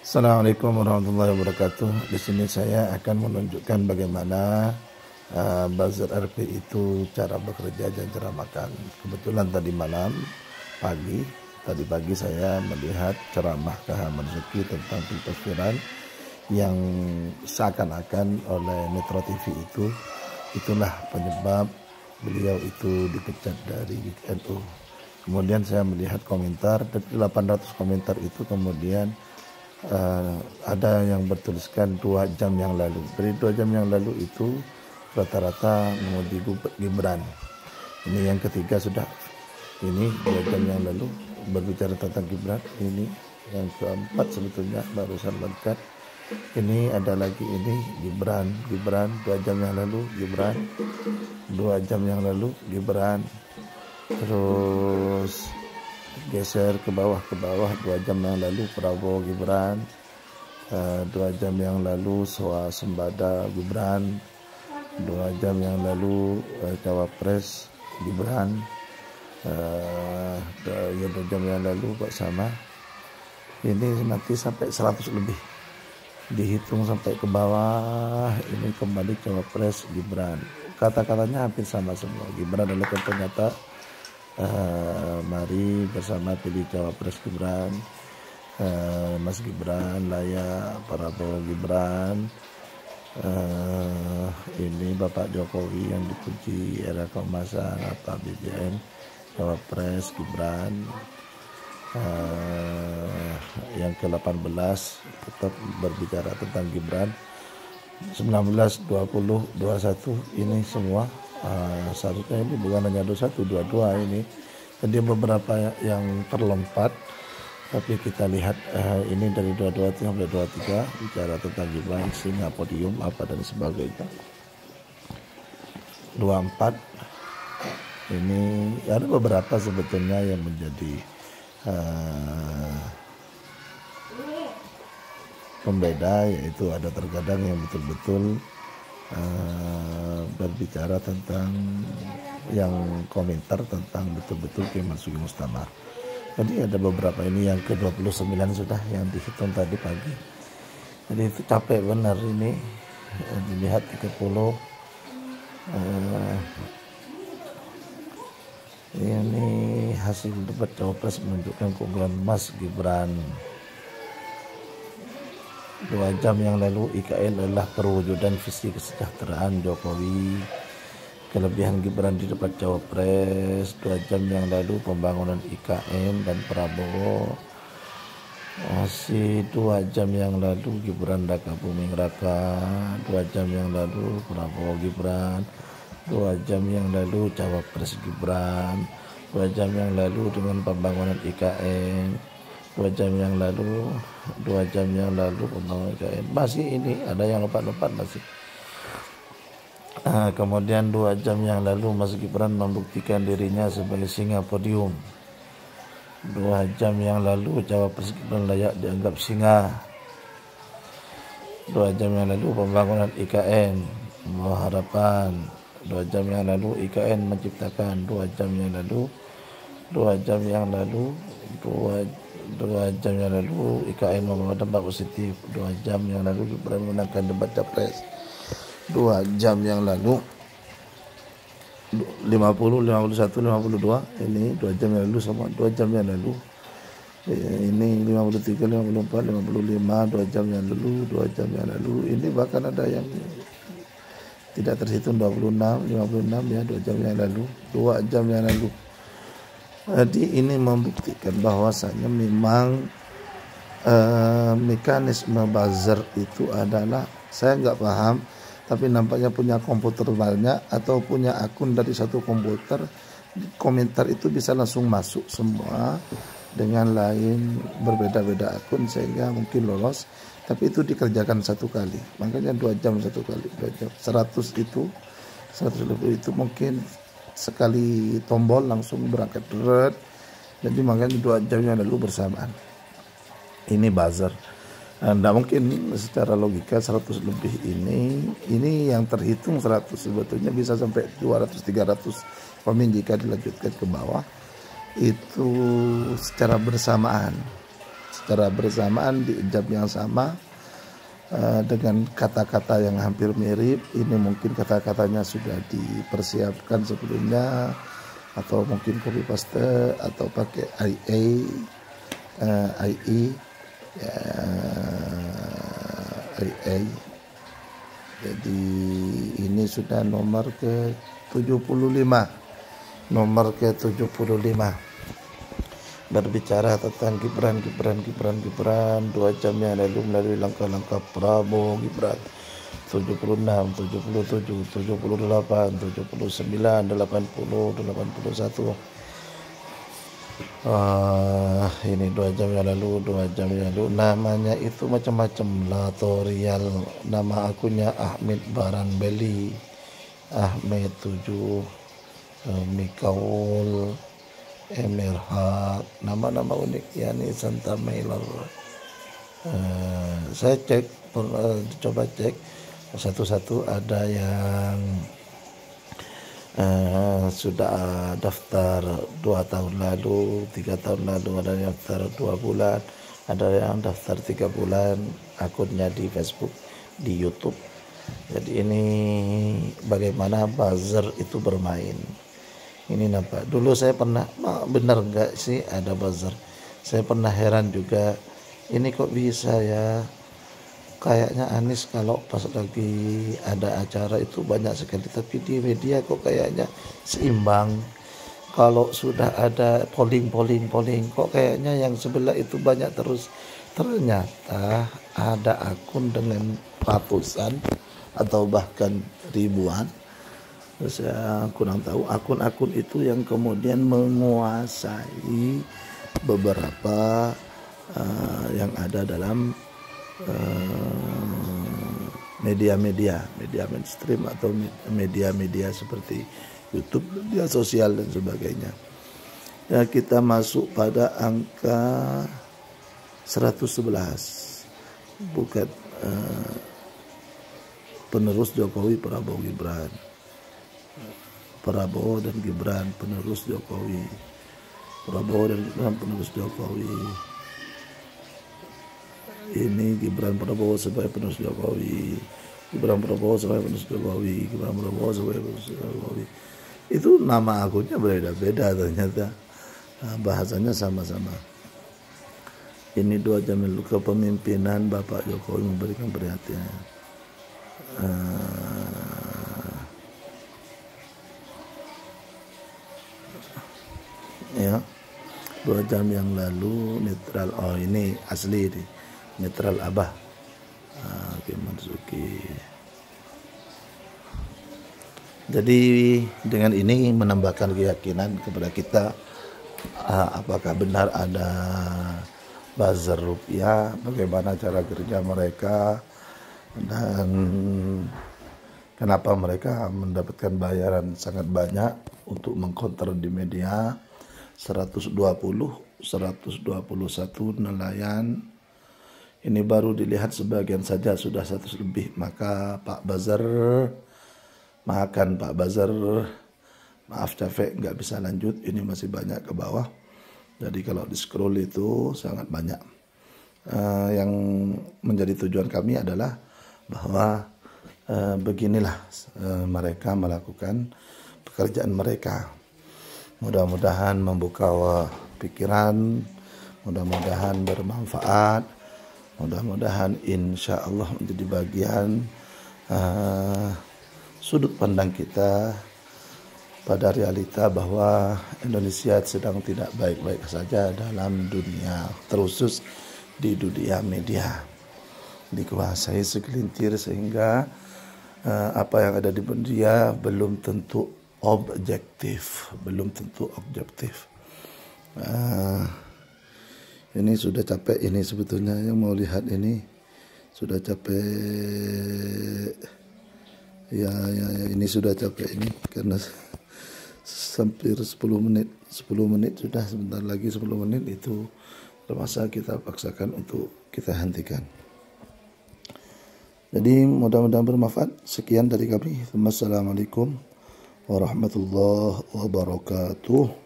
Assalamualaikum warahmatullahi wabarakatuh. Di sini saya akan menunjukkan bagaimana buzzer RP itu cara bekerja dan cara makan. Kebetulan tadi pagi saya melihat ceramah Kahaman Zuki tentang pilpres viral yang seakan-akan oleh Metro TV itulah penyebab beliau itu dipecat dari NU. Kemudian saya melihat komentar, dari 800 komentar itu kemudian ada yang bertuliskan 2 jam yang lalu. Dari 2 jam yang lalu itu rata-rata memuji Gibran. Ini yang ketiga sudah. Ini 2 jam yang lalu berbicara tentang Gibran. Ini yang keempat sebetulnya barusan berkat. Ini ada lagi ini Gibran 2 jam yang lalu Gibran 2 jam yang lalu Gibran. Terus geser ke bawah 2 jam yang lalu Prabowo Gibran, 2 jam yang lalu swasembada Gibran, 2 jam yang lalu cawapres Gibran, 2 jam yang lalu Pak Sama. Ini nanti sampai 100 lebih, dihitung sampai ke bawah. Ini kembali cawapres Gibran, kata-katanya hampir sama semua. Gibran adalah contoh nyata. Mari bersama pilih cawapres Gibran, Mas Gibran layak, Prabowo Gibran, ini Bapak Jokowi yang dipuji era keemasan apa BBM, cawapres Gibran. Yang ke-18 tetap berbicara tentang Gibran. 19, 20, 21 ini semua seharusnya ini bukan hanya 21, 22 ini. Jadi beberapa yang terlompat, tapi kita lihat ini dari 22 sampai 23 bicara tentang Gibran, singa podium apa dan sebagainya. 24 ini ada beberapa sebetulnya yang menjadi pembeda, yaitu ada terkadang yang betul-betul berbicara tentang yang komentar tentang betul-betul Kiai Mansuki Mustamar. Jadi ada beberapa ini yang ke-29 sudah yang dihitung tadi pagi. Jadi itu capek benar ini. Dilihat 30 ini hasil debat cawapres menunjukkan keunggulan Mas Gibran. 2 jam yang lalu IKN adalah perwujudan visi kesejahteraan Jokowi. Kelebihan Gibran di debat cawapres. 2 jam yang lalu pembangunan IKN dan Prabowo. Masih 2 jam yang lalu Gibran Raka Buming Raka. 2 jam yang lalu Prabowo Gibran. 2 jam yang lalu cawapres Gibran. 2 jam yang lalu dengan pembangunan IKN. 2 jam yang lalu pembangunan IKN. Masih ini ada yang lompat-lompat masih. Kemudian 2 jam yang lalu Mas Gibran membuktikan dirinya sebagai singa podium. 2 jam yang lalu cawapres Gibran layak dianggap singa. 2 jam yang lalu pembangunan IKN membawa harapan. 2 jam yang lalu IKN menciptakan. 2 jam yang lalu IKN membawa dampak positif. 2 jam yang lalu Gibran memenangkan debat capres. 2 jam yang lalu 50, 51, 52 ini 2 jam yang lalu sama. 2 jam yang lalu ini 53, 54, 55 2 jam yang lalu. 2 jam yang lalu ini bahkan ada yang tidak terhitung 56, 56 ya 2 jam yang lalu. 2 jam yang lalu. Jadi ini membuktikan bahwasanya memang mekanisme buzzer itu adalah, saya nggak paham, tapi nampaknya punya komputer banyak atau punya akun dari satu komputer, komentar itu bisa langsung masuk semua dengan lain berbeda-beda akun sehingga mungkin lolos, tapi itu dikerjakan satu kali, makanya 2 jam satu kali. 2 jam 100 lebih itu mungkin sekali tombol langsung berangkat deret. Jadi makanya 2 jam yang lalu bersamaan. Ini buzzer. Tidak mungkin secara logika 100 lebih ini yang terhitung 100, sebetulnya bisa sampai 200, 300 jika dilanjutkan ke bawah itu secara bersamaan. secara bersamaan di jam yang sama dengan kata-kata yang hampir mirip. Ini mungkin kata-katanya sudah dipersiapkan sebelumnya, atau mungkin copy paste, atau pakai IE ya, IA. Jadi ini sudah nomor ke-75. Nomor ke-75. Berbicara tentang Gibran 2 jam yang lalu melalui langkah-langkah Prabowo Gibran 76, 77, 78, 79, 80, 81. Ini 2 jam yang lalu. Namanya itu macam-macam, latorial. Nama akunnya Ahmed Baranbeli, Ahmed 7, Mikaul, Emirhat, nama-nama unik, yani Santa Mailer. Saya coba cek satu-satu. Ada yang sudah daftar 2 tahun lalu, 3 tahun lalu, ada yang daftar 2 bulan, ada yang daftar 3 bulan, akunnya di Facebook, di YouTube. Jadi ini bagaimana buzzer itu bermain. Ini nampak. Dulu saya pernah, benar nggak sih ada buzzer? Saya pernah heran juga, ini kok bisa ya? Kayaknya Anies kalau pas lagi ada acara itu banyak sekali, tapi di media kok kayaknya seimbang. Kalau sudah ada polling kok kayaknya yang sebelah itu banyak terus. Ternyata ada akun dengan ratusan atau bahkan ribuan. Saya kurang tahu akun-akun itu yang kemudian menguasai beberapa yang ada dalam media-media mainstream atau media-media seperti YouTube, media sosial dan sebagainya. Ya, kita masuk pada angka 111, bukan penerus Jokowi Prabowo Gibran. Prabowo dan Gibran penerus Jokowi. Prabowo dan Gibran penerus Jokowi. Ini Gibran Prabowo sebagai penerus Jokowi. Gibran Prabowo sebagai penerus Jokowi. Gibran Prabowo sebagai penerus Jokowi. Itu nama akunnya beda-beda ternyata. Bahasanya sama-sama. Ini 2 jam lalu kepemimpinan Bapak Jokowi memberikan perhatian. Ya, 2 jam yang lalu netral. Oh, ini asli nih, netral Abah. Oke, Marzuki. Jadi dengan ini menambahkan keyakinan kepada kita, apakah benar ada buzzer rupiah, bagaimana cara kerja mereka, dan kenapa mereka mendapatkan bayaran sangat banyak untuk mengkonter di media. 121 nelayan. Ini baru dilihat sebagian saja, sudah 100 lebih. Maka Pak Buzzer, maaf capek nggak bisa lanjut, ini masih banyak ke bawah. Jadi kalau di scroll itu sangat banyak. Yang menjadi tujuan kami adalah bahwa beginilah mereka melakukan pekerjaan mereka. Mudah-mudahan membuka pikiran, mudah-mudahan bermanfaat, mudah-mudahan insya Allah menjadi bagian sudut pandang kita pada realita bahwa Indonesia sedang tidak baik-baik saja dalam dunia, terkhusus di dunia media. Dikuasai segelintir sehingga apa yang ada di media belum tentu objektif. Ini sudah capek ini sebetulnya, yang mau lihat ini sudah capek ya ini sudah capek ini karena hampir 10 menit sudah, sebentar lagi 10 menit itu terpaksa kita paksakan untuk kita hentikan. Jadi mudah-mudahan bermanfaat. Sekian dari kami. Wassalamualaikum warahmatullahi wabarakatuh.